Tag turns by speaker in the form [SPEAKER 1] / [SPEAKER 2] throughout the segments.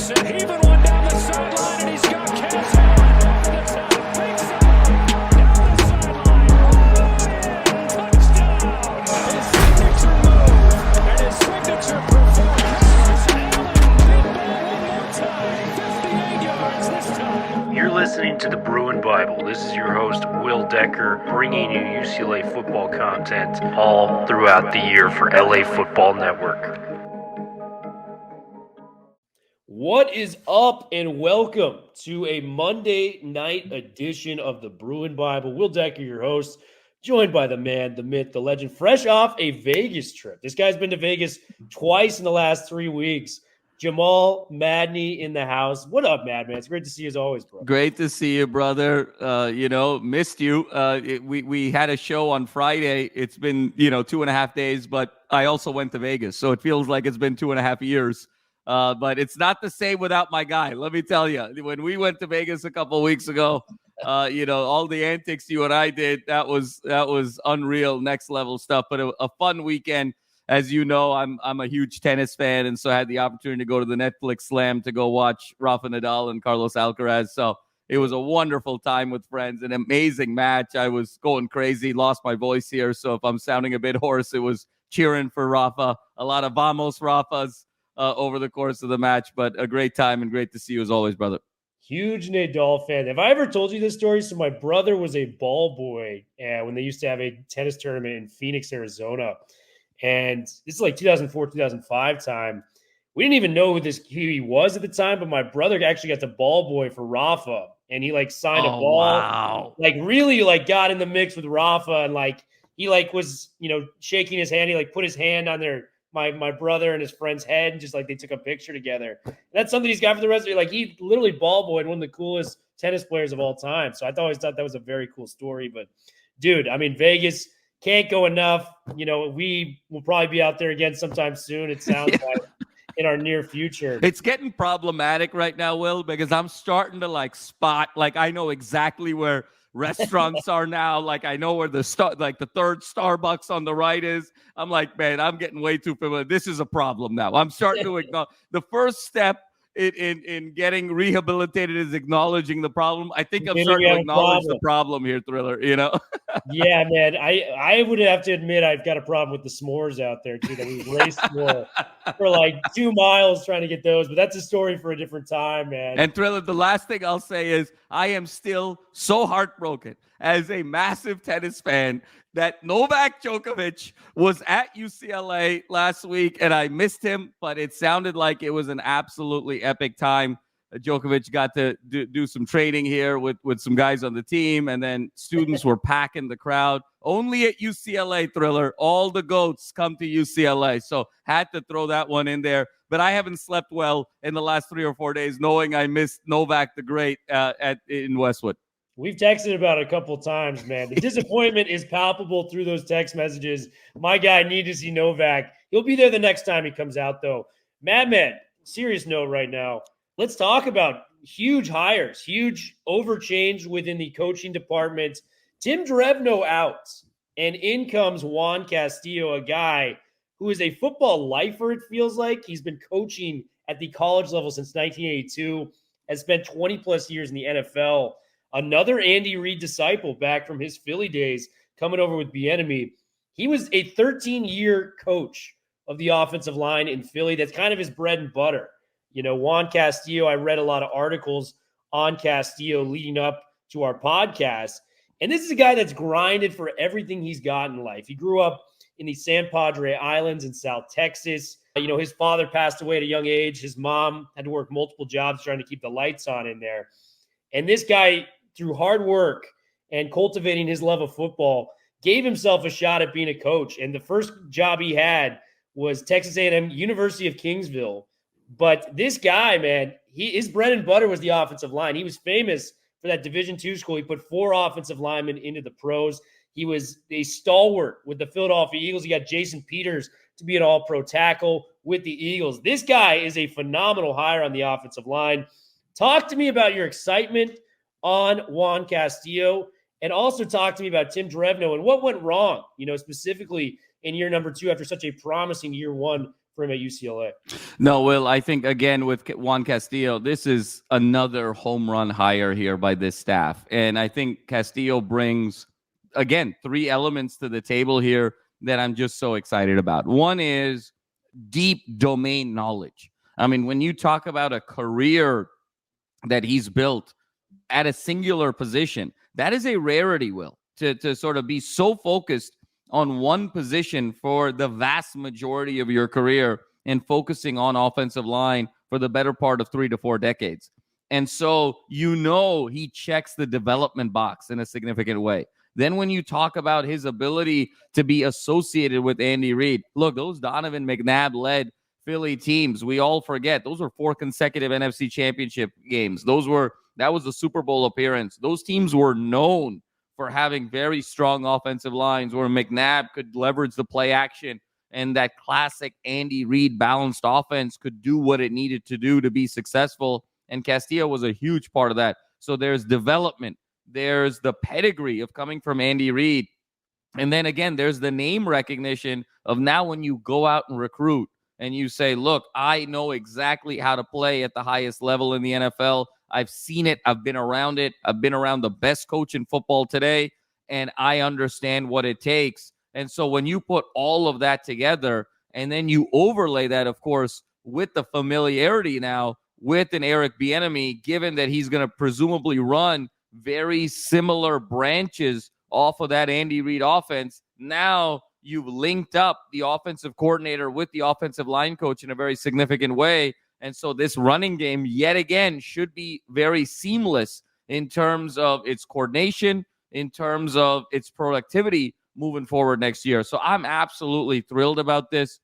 [SPEAKER 1] Anderson heaving one down the sideline, and he's got Cass Allen over the top. Big side, down the sideline. Touchdown. His signature move and his signature performance. Allen, big ball one more time. 58 yards this time.
[SPEAKER 2] You're listening to the Bruin Bible. This is your host, Will Decker, bringing you UCLA football content all throughout the year for LA Football Network.
[SPEAKER 3] What is up, and welcome to a Monday night edition of the Bruin Bible. Will Decker, your host, joined by the man, the myth, the legend, fresh off a Vegas trip. This guy's been to Vegas twice in the last 3 weeks. Jamal Madney in the house. What up, Madman? It's great to see you as always, bro.
[SPEAKER 4] Great to see you, brother. Missed you. We had a show on Friday. It's been, 2.5 days, but I also went to Vegas. So it feels like it's been 2.5 years. But it's not the same without my guy. Let me tell you, when we went to Vegas a couple of weeks ago, all the antics you and I did, that was unreal, next level stuff. But a fun weekend. As you know, I'm a huge tennis fan, and so I had the opportunity to go to the Netflix Slam to go watch Rafa Nadal and Carlos Alcaraz. So it was a wonderful time with friends, an amazing match. I was going crazy, lost my voice here, so if I'm sounding a bit hoarse, it was cheering for Rafa. A lot of vamos Rafas over the course of the match, but a great time and great to see you as always, brother.
[SPEAKER 3] Huge Nadal fan. Have I ever told you this story? So my brother was a ball boy when they used to have a tennis tournament in Phoenix, Arizona. And this is like 2004, 2005 time. We didn't even know who he was at the time, but my brother actually got the ball boy for Rafa, and he signed a ball.
[SPEAKER 4] Wow.
[SPEAKER 3] Really got in the mix with Rafa, and he was, shaking his hand. He put his hand on my brother and his friend's head, and just they took a picture together. And that's something he's got for the rest of it. He literally ball boyed one of the coolest tennis players of all time. So I always thought that was a very cool story. But dude, Vegas, can't go enough. We will probably be out there again sometime soon. It sounds like in our near future.
[SPEAKER 4] It's getting problematic right now, Will, because I'm starting to spot, I know exactly where restaurants are now. I know where the third Starbucks on the right is. I'm man, I'm getting way too familiar. This is a problem now. I'm starting to acknowledge the first step in getting rehabilitated is acknowledging the problem. I think I'm starting to acknowledge the problem here, Thriller,
[SPEAKER 3] Yeah, man. I would have to admit I've got a problem with the s'mores out there, too, that we raced for 2 miles trying to get those. But that's a story for a different time, man.
[SPEAKER 4] And Thriller, the last thing I'll say is I am still so heartbroken as a massive tennis fan that Novak Djokovic was at UCLA last week, and I missed him, but it sounded like it was an absolutely epic time. Djokovic got to do some training here with some guys on the team, and then students were packing the crowd. Only at UCLA, Thriller, all the GOATs come to UCLA, so had to throw that one in there. But I haven't slept well in the last 3 or 4 days knowing I missed Novak the Great in Westwood.
[SPEAKER 3] We've texted about it a couple times, man. The disappointment is palpable through those text messages. My guy needed to see Novak. He'll be there the next time he comes out, though. Madman, serious note right now. Let's talk about huge hires, huge overchange within the coaching department. Tim Drevno out, and in comes Juan Castillo, a guy who is a football lifer, it feels like. He's been coaching at the college level since 1982, has spent 20-plus years in the NFL. Another Andy Reid disciple back from his Philly days coming over with Bieniemy. He was a 13-year coach of the offensive line in Philly. That's kind of his bread and butter. Juan Castillo, I read a lot of articles on Castillo leading up to our podcast. And this is a guy that's grinded for everything he's got in life. He grew up in the San Padre Islands in South Texas. His father passed away at a young age. His mom had to work multiple jobs trying to keep the lights on in there. And this guy, through hard work and cultivating his love of football, gave himself a shot at being a coach. And the first job he had was Texas A&M, University of Kingsville. But this guy, man, his bread and butter was the offensive line. He was famous for that Division II school. He put 4 offensive linemen into the pros. He was a stalwart with the Philadelphia Eagles. He got Jason Peters to be an all-pro tackle with the Eagles. This guy is a phenomenal hire on the offensive line. Talk to me about your excitement on Juan Castillo, and also talk to me about Tim Drevno and what went wrong, specifically in year number 2 after such a promising year 1 for him at UCLA.
[SPEAKER 4] No, Will, I think, again, with Juan Castillo, this is another home run hire here by this staff. And I think Castillo brings, again, 3 elements to the table here that I'm just so excited about. One is deep domain knowledge. I mean, when you talk about a career that he's built at a singular position, that is a rarity, Will, to sort of be so focused on one position for the vast majority of your career and focusing on offensive line for the better part of 3 to 4 decades. And so, he checks the development box in a significant way. Then when you talk about his ability to be associated with Andy Reid, look, those Donovan McNabb-led Philly teams, we all forget, those were 4 consecutive NFC championship games. That was a Super Bowl appearance. Those teams were known for having very strong offensive lines where McNabb could leverage the play action, and that classic Andy Reid balanced offense could do what it needed to do to be successful. And Castillo was a huge part of that. So there's development. There's the pedigree of coming from Andy Reid. And then again, there's the name recognition of now when you go out and recruit and you say, look, I know exactly how to play at the highest level in the NFL. I've seen it. I've been around it. I've been around the best coach in football today, and I understand what it takes. And so when you put all of that together and then you overlay that, of course, with the familiarity now with an Eric Bieniemy, given that he's going to presumably run very similar branches off of that Andy Reid offense, now you've linked up the offensive coordinator with the offensive line coach in a very significant way. And so this running game, yet again, should be very seamless in terms of its coordination, in terms of its productivity moving forward next year. So I'm absolutely thrilled about this.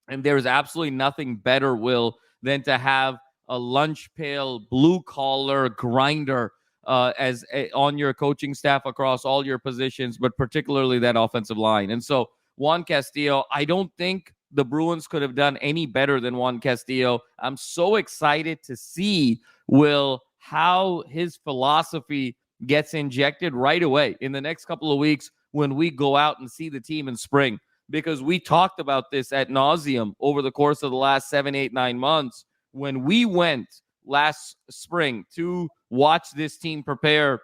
[SPEAKER 4] And there's absolutely nothing better, Will, than to have a lunch pail, blue-collar grinder on your coaching staff across all your positions, but particularly that offensive line. And so Juan Castillo, I don't think the Bruins could have done any better than Juan Castillo. I'm so excited to see, Will, how his philosophy gets injected right away in the next couple of weeks when we go out and see the team in spring. Because we talked about this ad nauseum over the course of the last 7, 8, 9 months. When we went last spring to watch this team prepare,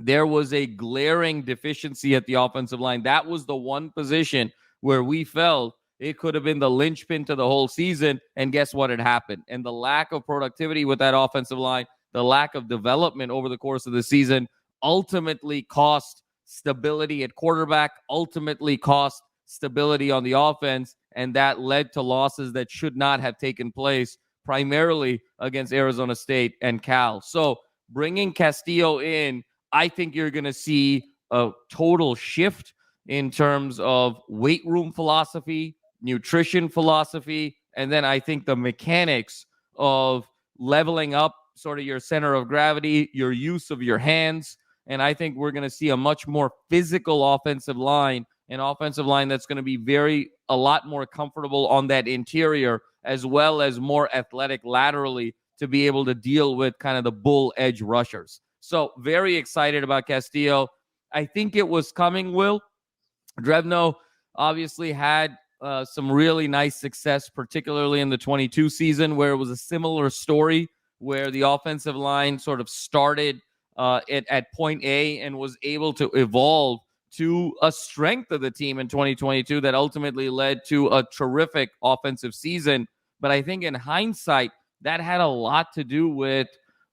[SPEAKER 4] there was a glaring deficiency at the offensive line. That was the one position where we felt it could have been the linchpin to the whole season. And guess what had happened? And the lack of productivity with that offensive line, the lack of development over the course of the season ultimately cost stability at quarterback, ultimately cost stability on the offense. And that led to losses that should not have taken place, primarily against Arizona State and Cal. So bringing Castillo in, I think you're going to see a total shift in terms of weight room philosophy, nutrition philosophy, and then I think the mechanics of leveling up sort of your center of gravity, your use of your hands. And I think we're going to see a much more physical offensive line, an offensive line that's going to be a lot more comfortable on that interior, as well as more athletic laterally to be able to deal with kind of the bull edge rushers. So very excited about Castillo. I think it was coming, Will. Drevno obviously had some really nice success, particularly in the 22 season, where it was a similar story, where the offensive line sort of started at point A and was able to evolve to a strength of the team in 2022 that ultimately led to a terrific offensive season. But I think in hindsight, that had a lot to do with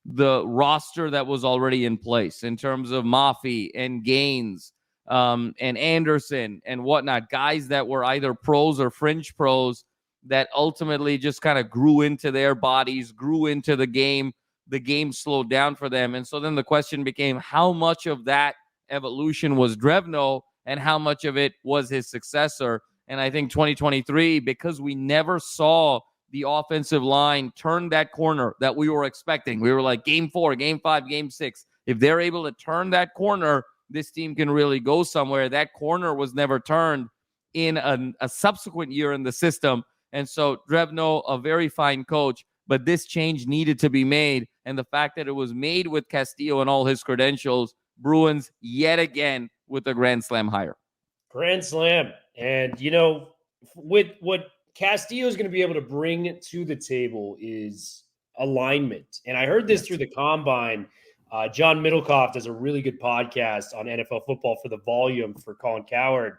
[SPEAKER 4] the roster that was already in place in terms of Mafi and Gaines and Anderson and whatnot, guys that were either pros or fringe pros that ultimately just kind of grew into their bodies, grew into the game. The game slowed down for them. And so then the question became, how much of that evolution was Drevno and how much of it was his successor? And I think 2023, because we never saw the offensive line turn that corner that we were expecting. We were like, game 4, game 5, game 6. If they're able to turn that corner, this team can really go somewhere. That corner was never turned in a subsequent year in the system. And so Drevno, a very fine coach, but this change needed to be made. And the fact that it was made with Castillo and all his credentials, Bruins yet again with a Grand Slam hire.
[SPEAKER 3] Grand Slam. And, with what Castillo is going to be able to bring to the table is alignment. And I heard this through the combine. John Middlecoff does a really good podcast on NFL football for the volume for Colin Cowherd.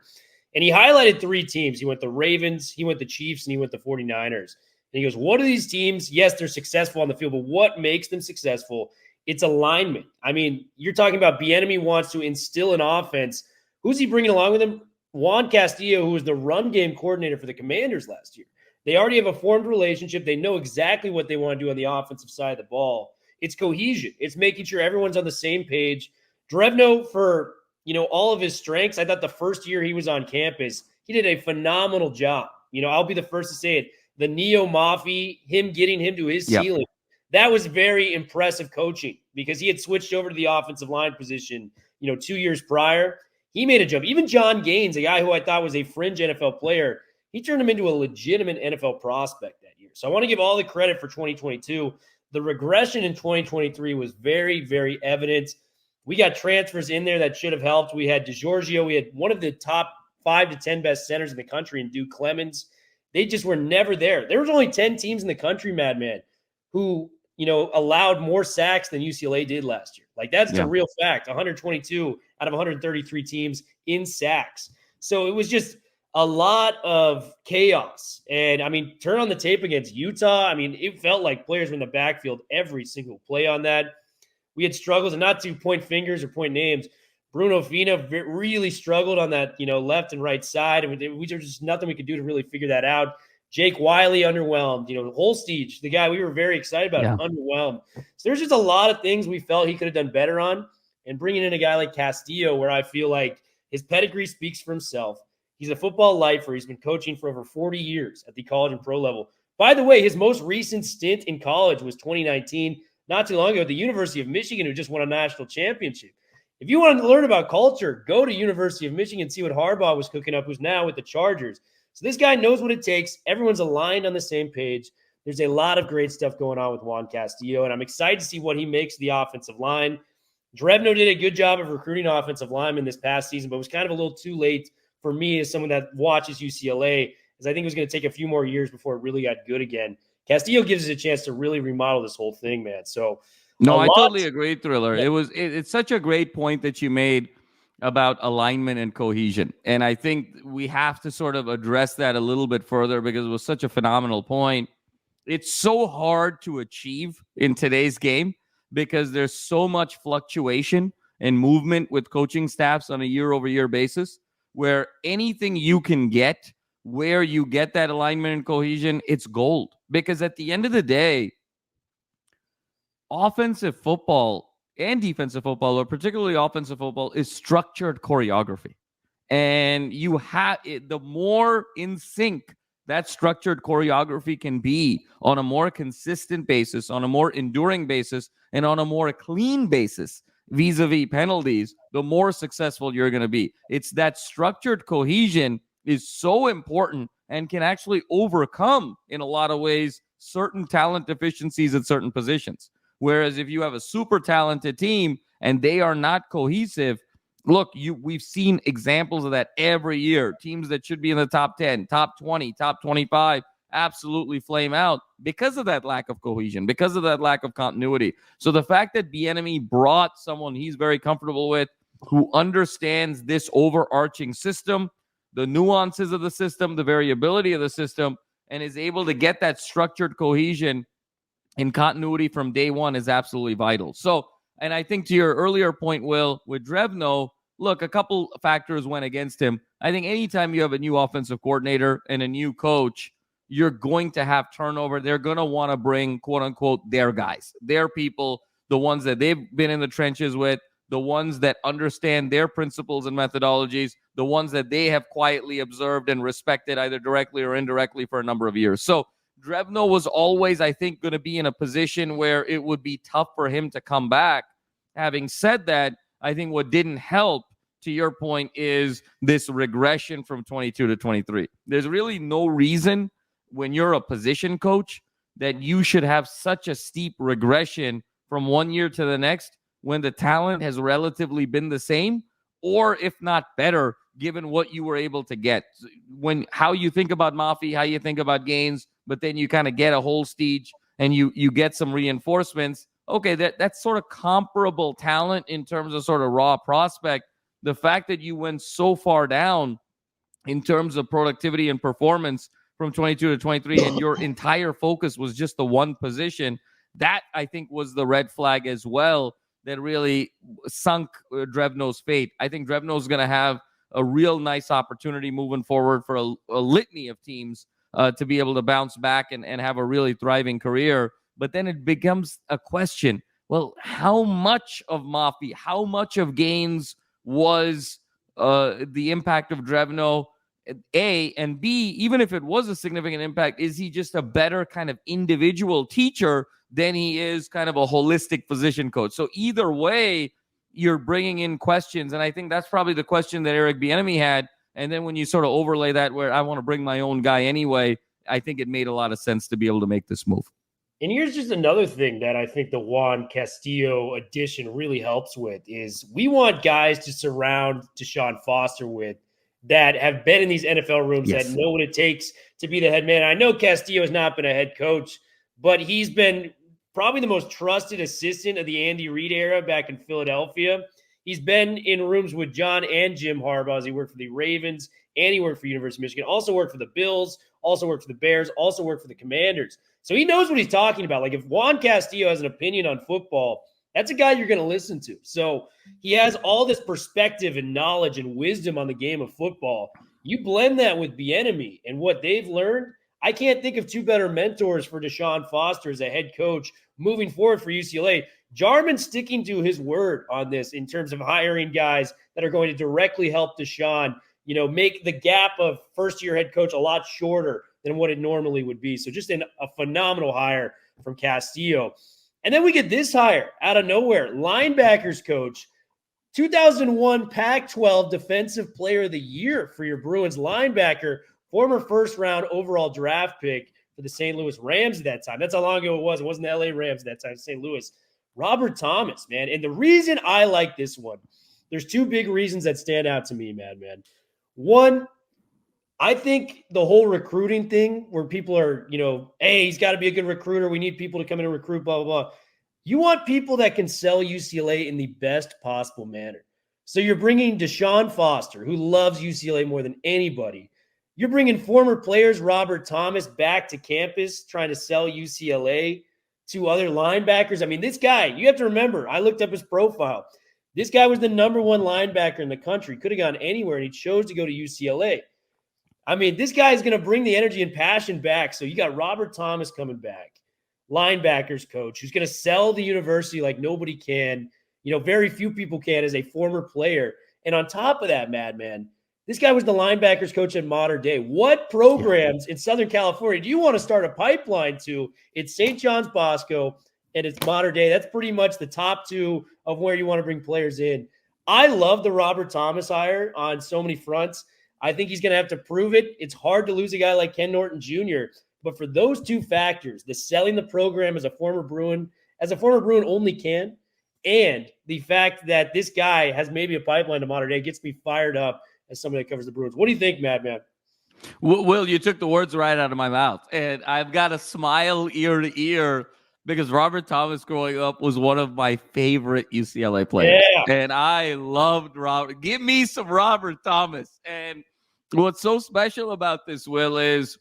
[SPEAKER 3] And he highlighted 3 teams. He went the Ravens, he went the Chiefs, and he went the 49ers. And he goes, what are these teams? Yes, they're successful on the field, but what makes them successful? It's alignment. I mean, you're talking about Bieniemy wants to instill an offense. Who's he bringing along with him? Juan Castillo, who was the run game coordinator for the Commanders last year. They already have a formed relationship. They know exactly what they want to do on the offensive side of the ball. It's cohesion. It's making sure everyone's on the same page. Drevno, for all of his strengths, I thought the first year he was on campus, he did a phenomenal job. I'll be the first to say it. The Neo Mafi, him getting him to his ceiling, that was very impressive coaching because he had switched over to the offensive line position, 2 years prior. He made a jump. Even John Gaines, a guy who I thought was a fringe NFL player, he turned him into a legitimate NFL prospect that year. So I want to give all the credit for 2022. The regression in 2023 was very, very evident. We got transfers in there that should have helped. We had DeGiorgio. We had one of the top 5 to 10 best centers in the country in Duke Clemens. They just were never there. There was only 10 teams in the country, Madman, who, allowed more sacks than UCLA did last year. Like, that's the real fact. 122 out of 133 teams in sacks. So it was just a lot of chaos. And, turn on the tape against Utah. It felt like players were in the backfield every single play on that. We had struggles, and not to point fingers or point names. Bruno Fina really struggled on that, left and right side. And there was just nothing we could do to really figure that out. Jake Wiley underwhelmed. Holstage, the guy we were very excited about, underwhelmed. So there's just a lot of things we felt he could have done better on. And bringing in a guy like Castillo, where I feel like his pedigree speaks for himself. He's a football lifer. He's been coaching for over 40 years at the college and pro level. By the way, his most recent stint in college was 2019, not too long ago, at the University of Michigan, who just won a national championship. If you want to learn about culture, go to University of Michigan, see what Harbaugh was cooking up, who's now with the Chargers. So this guy knows what it takes. Everyone's aligned on the same page. There's a lot of great stuff going on with Juan Castillo, and I'm excited to see what he makes of the offensive line. Drevno did a good job of recruiting offensive linemen this past season, but was kind of a little too late for me as someone that watches UCLA, as I think it was going to take a few more years before it really got good again. Castillo gives us a chance to really remodel this whole thing, man. So
[SPEAKER 4] no, I totally agree, Thriller. Yeah. It's such a great point that you made about alignment and cohesion. And I think we have to sort of address that a little bit further because it was such a phenomenal point. It's so hard to achieve in today's game because there's so much fluctuation and movement with coaching staffs on a year-over-year basis, where anything you can get, where you get that alignment and cohesion, it's gold. Because at the end of the day, offensive football and defensive football, or particularly offensive football, is structured choreography. And you have the more in sync that structured choreography can be on a more consistent basis, on a more enduring basis, and on a more clean basis vis-a-vis penalties, the more successful you're going to be. It's that structured cohesion is so important and can actually overcome, in a lot of ways, certain talent deficiencies at certain positions. Whereas if you have a super talented team and they are not cohesive, look, we've seen examples of that every year. Teams that should be in the top 10, top 20, top 25 absolutely flame out because of that lack of cohesion, because of that lack of continuity. So the fact that Bieniemy brought someone he's very comfortable with, who understands this overarching system, the nuances of the system, the variability of the system, and is able to get that structured cohesion and continuity from day one is absolutely vital. So, and I think to your earlier point, Will, with Drevno, look, a couple factors went against him. I think anytime you have a new offensive coordinator and a new coach, you're going to have turnover. They're going to want to bring, quote unquote, their guys, their people, the ones that they've been in the trenches with, the ones that understand their principles and methodologies, the ones that they have quietly observed and respected either directly or indirectly for a number of years. So Drevno was always, I think, going to be in a position where it would be tough for him to come back. Having said that, I think what didn't help, to your point, is this regression from 22 to 23. There's really no reason when you're a position coach that you should have such a steep regression from one year to the next when the talent has relatively been the same, or if not better, given what you were able to get. How you think about Mafi, how you think about Gaines, but then you kind of get a Holstage and you get some reinforcements. Okay, that's sort of comparable talent in terms of sort of raw prospect. The fact that you went so far down in terms of productivity and performance from 22 to 23, and your entire focus was just the one position, that I think was the red flag as well that really sunk Drevno's fate. I think Drevno's going to have a real nice opportunity moving forward for a litany of teams to be able to bounce back and have a really thriving career. But then it becomes a question, well, how much of Mafi, how much of Gaines was the impact of Drevno, A, and B, even if it was a significant impact, is he just a better kind of individual teacher than he is kind of a holistic position coach? So either way, you're bringing in questions, and I think that's probably the question that Eric Bieniemy had. And then when you sort of overlay that where I want to bring my own guy anyway, I think it made a lot of sense to be able to make this move.
[SPEAKER 3] And here's just another thing that I think the Juan Castillo addition really helps with is we want guys to surround Deshaun Foster with that have been in these NFL rooms,
[SPEAKER 4] Yes,
[SPEAKER 3] that know what it takes to be the head man. I know Castillo has not been a head coach, but he's been probably the most trusted assistant of the Andy Reid era back in Philadelphia. He's been in rooms with John and Jim Harbaugh. He worked for the Ravens and he worked for University of Michigan, also worked for the Bills, also worked for the Bears, also worked for the Commanders. So he knows what he's talking about. Like if Juan Castillo has an opinion on football, that's a guy you're going to listen to. So he has all this perspective and knowledge and wisdom on the game of football. You blend that with Bieniemy and what they've learned. I can't think of two better mentors for Deshaun Foster as a head coach moving forward for UCLA. Jarman's sticking to his word on this in terms of hiring guys that are going to directly help Deshaun, make the gap of first-year head coach a lot shorter than what it normally would be. So just a phenomenal hire from Castillo. And then we get this hire out of nowhere. Linebackers coach, 2001 Pac-12 Defensive Player of the Year for your Bruins linebacker, former first-round overall draft pick for the St. Louis Rams at that time. That's how long ago it was. It wasn't the LA Rams at that time, St. Louis. Robert Thomas, man. And the reason I like this one, there's two big reasons that stand out to me, man. One, I think the whole recruiting thing where people are, hey, he's got to be a good recruiter. We need people to come in and recruit, blah, blah, blah. You want people that can sell UCLA in the best possible manner. So you're bringing Deshaun Foster, who loves UCLA more than anybody. You're bringing former players, Robert Thomas, back to campus trying to sell UCLA to other linebackers. I mean, this guy, you have to remember, I looked up his profile. This guy was the number one linebacker in the country. Could have gone anywhere, and he chose to go to UCLA. I mean, this guy is going to bring the energy and passion back. So you got Robert Thomas coming back, linebackers coach, who's going to sell the university like nobody can. Very few people can as a former player. And on top of that, Madman, this guy was the linebackers coach at Modern Day. What programs in Southern California do you want to start a pipeline to? It's St. John's Bosco and it's Modern Day. That's pretty much the top two of where you want to bring players in. I love the Robert Thomas hire on so many fronts. I think he's going to have to prove it. It's hard to lose a guy like Ken Norton Jr. But for those two factors, the selling the program as a former Bruin only can, and the fact that this guy has maybe a pipeline to Modern Day gets me fired up as somebody that covers the Bruins. What do you think, Madman?
[SPEAKER 4] Will, you took the words right out of my mouth. And I've got a smile ear to ear because Robert Thomas growing up was one of my favorite UCLA players. Yeah. And I loved Robert. Give me some Robert Thomas. And what's so special about this, Will, is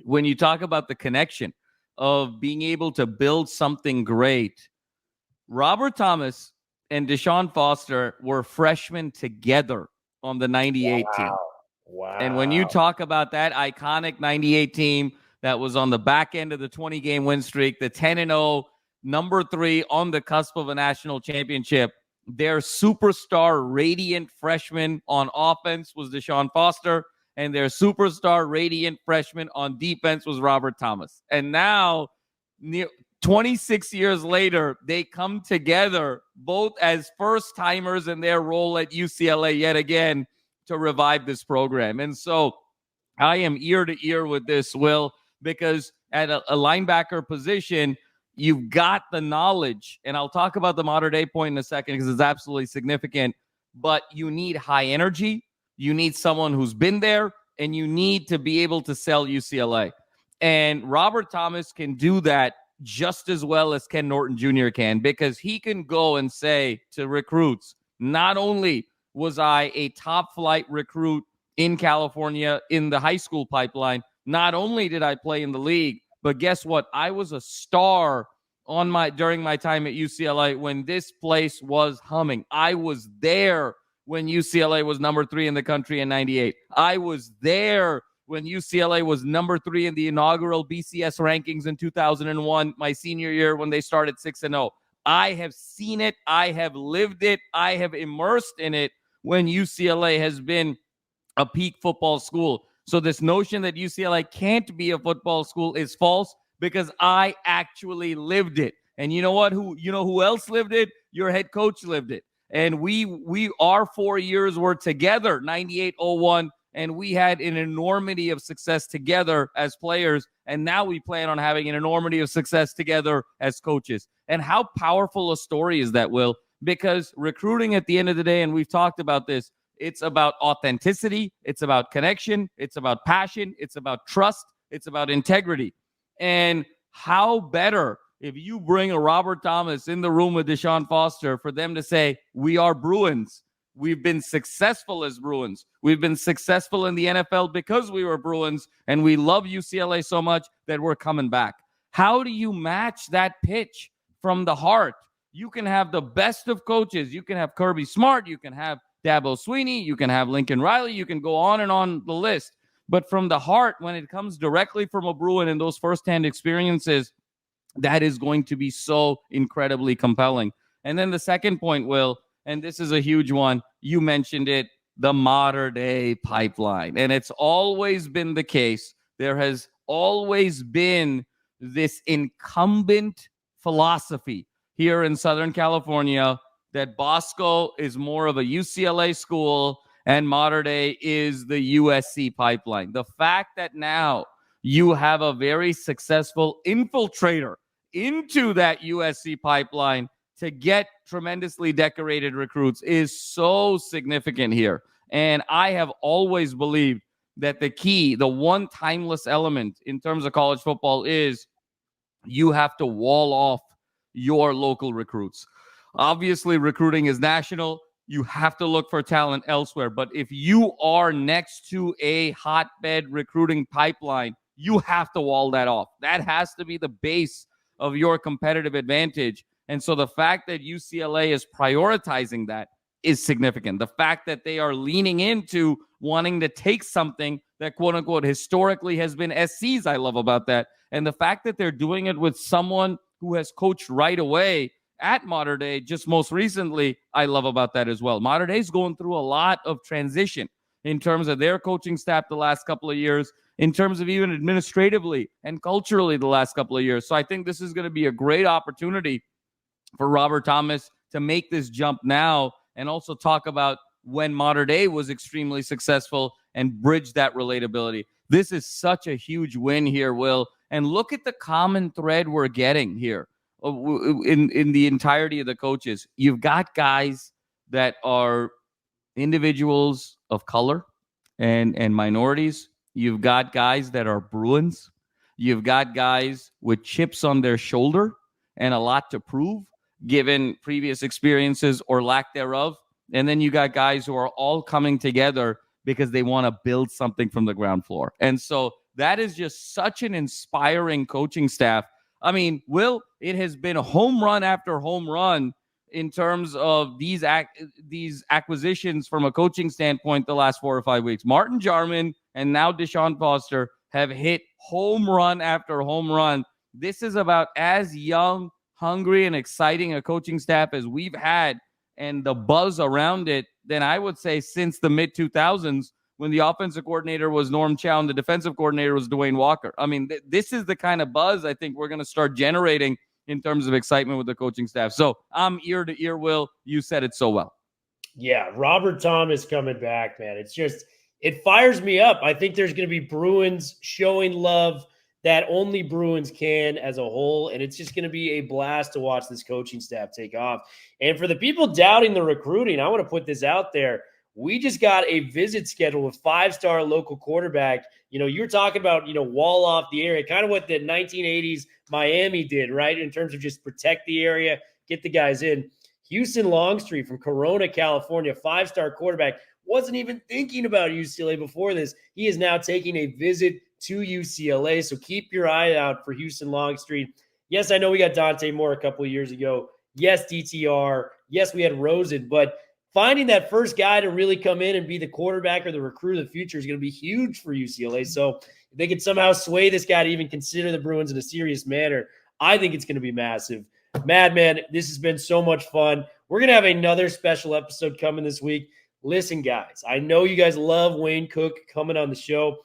[SPEAKER 4] when you talk about the connection of being able to build something great, Robert Thomas and Deshaun Foster were freshmen together on the 98 team.
[SPEAKER 3] Wow.
[SPEAKER 4] And when you talk about that iconic 98 team that was on the back end of the 20-game win streak, the 10-0, number 3 on the cusp of a national championship, their superstar radiant freshman on offense was Deshaun Foster, and their superstar radiant freshman on defense was Robert Thomas. And now, 26 years later, they come together both as first-timers in their role at UCLA yet again to revive this program. And so I am ear to ear with this, Will, because at a linebacker position, you've got the knowledge. And I'll talk about the Modern Day point in a second because it's absolutely significant. But you need high energy. you need someone who's been there, and you need to be able to sell UCLA. And Robert Thomas can do that just as well as Ken Norton Jr. can, because he can go and say to recruits, not only was I a top flight recruit in California in the high school pipeline, not only did I play in the league, but guess what? I was a star during my time at UCLA when this place was humming. I was there when UCLA was number 3 in the country in 98. I was there when UCLA was number 3 in the inaugural BCS rankings in 2001, my senior year when they started 6-0. I have seen it. I have lived it. I have immersed in it when UCLA has been a peak football school. So this notion that UCLA can't be a football school is false, because I actually lived it. And you know what? Who else lived it? Your head coach lived it. And our 4 years were together, 98-01, and we had an enormity of success together as players. And now we plan on having an enormity of success together as coaches. And how powerful a story is that, Will? Because recruiting at the end of the day, and we've talked about this, it's about authenticity, it's about connection, it's about passion, it's about trust, it's about integrity. And how better if you bring a Robert Thomas in the room with Deshaun Foster for them to say, we are Bruins. We've been successful as Bruins. We've been successful in the NFL because we were Bruins, and we love UCLA so much that we're coming back. How do you match that pitch from the heart? You can have the best of coaches. You can have Kirby Smart. You can have Dabo Swinney. You can have Lincoln Riley. You can go on and on the list. But from the heart, when it comes directly from a Bruin and those firsthand experiences, that is going to be so incredibly compelling. And then the second point, Will, and this is a huge one, you mentioned it, the modern day pipeline. And it's always been the case. There has always been this incumbent philosophy here in Southern California that Bosco is more of a UCLA school and Mater Dei is the USC pipeline. The fact that now you have a very successful infiltrator into that USC pipeline to get tremendously decorated recruits is so significant here. And I have always believed that the key, the one timeless element in terms of college football is you have to wall off your local recruits. Obviously, recruiting is national. You have to look for talent elsewhere. But if you are next to a hotbed recruiting pipeline, you have to wall that off. That has to be the base of your competitive advantage. And so the fact that UCLA is prioritizing that is significant. The fact that they are leaning into wanting to take something that, quote unquote, historically has been SC's, I love about that. And the fact that they're doing it with someone who has coached right away at Mater Dei just most recently, I love about that as well. Mater Dei is going through a lot of transition in terms of their coaching staff the last couple of years, in terms of even administratively and culturally the last couple of years. So I think this is going to be a great opportunity for Robert Thomas to make this jump now and also talk about when Mater Dei was extremely successful and bridge that relatability. This is such a huge win here, Will. And look at the common thread we're getting here in the entirety of the coaches. You've got guys that are individuals of color and minorities. You've got guys that are Bruins. You've got guys with chips on their shoulder and a lot to prove, given previous experiences or lack thereof. And then you got guys who are all coming together because they want to build something from the ground floor. And so that is just such an inspiring coaching staff. I mean, Will, it has been home run after home run in terms of these acquisitions from a coaching standpoint the last 4 or 5 weeks. Martin Jarman and now Deshaun Foster have hit home run after home run. This is about as young, hungry, and exciting a coaching staff as we've had, and the buzz around it, then I would say since the mid-2000s, when the offensive coordinator was Norm Chow and the defensive coordinator was Dwayne Walker. I mean, this is the kind of buzz I think we're going to start generating in terms of excitement with the coaching staff. So I'm ear to ear, Will. You said it so well.
[SPEAKER 3] Yeah, Robert Thomas coming back, man. It's just, it fires me up. I think there's going to be Bruins showing love that only Bruins can as a whole, and it's just going to be a blast to watch this coaching staff take off. And for the people doubting the recruiting, I want to put this out there. We just got a visit scheduled with 5-star local quarterback. You're talking about, wall off the area, kind of what the 1980s Miami did, right? In terms of just protect the area, get the guys in. Houston Longstreet from Corona, California, 5-star quarterback, wasn't even thinking about UCLA before this. He is now taking a visit to UCLA. So keep your eye out for Houston Longstreet. Yes, I know we got Dante Moore a couple of years ago. Yes, DTR. Yes, we had Rosen, but finding that first guy to really come in and be the quarterback or the recruit of the future is going to be huge for UCLA. So if they could somehow sway this guy to even consider the Bruins in a serious manner, I think it's going to be massive. Madman, this has been so much fun. We're going to have another special episode coming this week. Listen, guys, I know you guys love Wayne Cook coming on the show.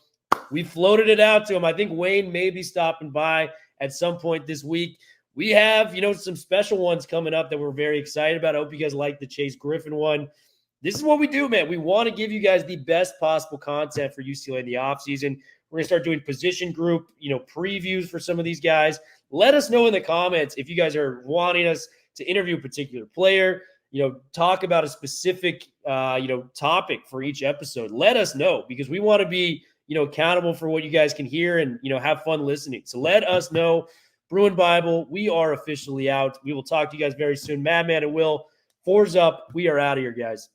[SPEAKER 3] We floated it out to him. I think Wayne may be stopping by at some point this week. We have, some special ones coming up that we're very excited about. I hope you guys like the Chase Griffin one. This is what we do, man. We want to give you guys the best possible content for UCLA in the offseason. We're going to start doing position group, previews for some of these guys. Let us know in the comments if you guys are wanting us to interview a particular player, talk about a specific, topic for each episode. Let us know because we want to be, accountable for what you guys can hear and, have fun listening. So let us know. Bruin Bible, we are officially out. We will talk to you guys very soon. Madman and Will, 4's up. We are out of here, guys.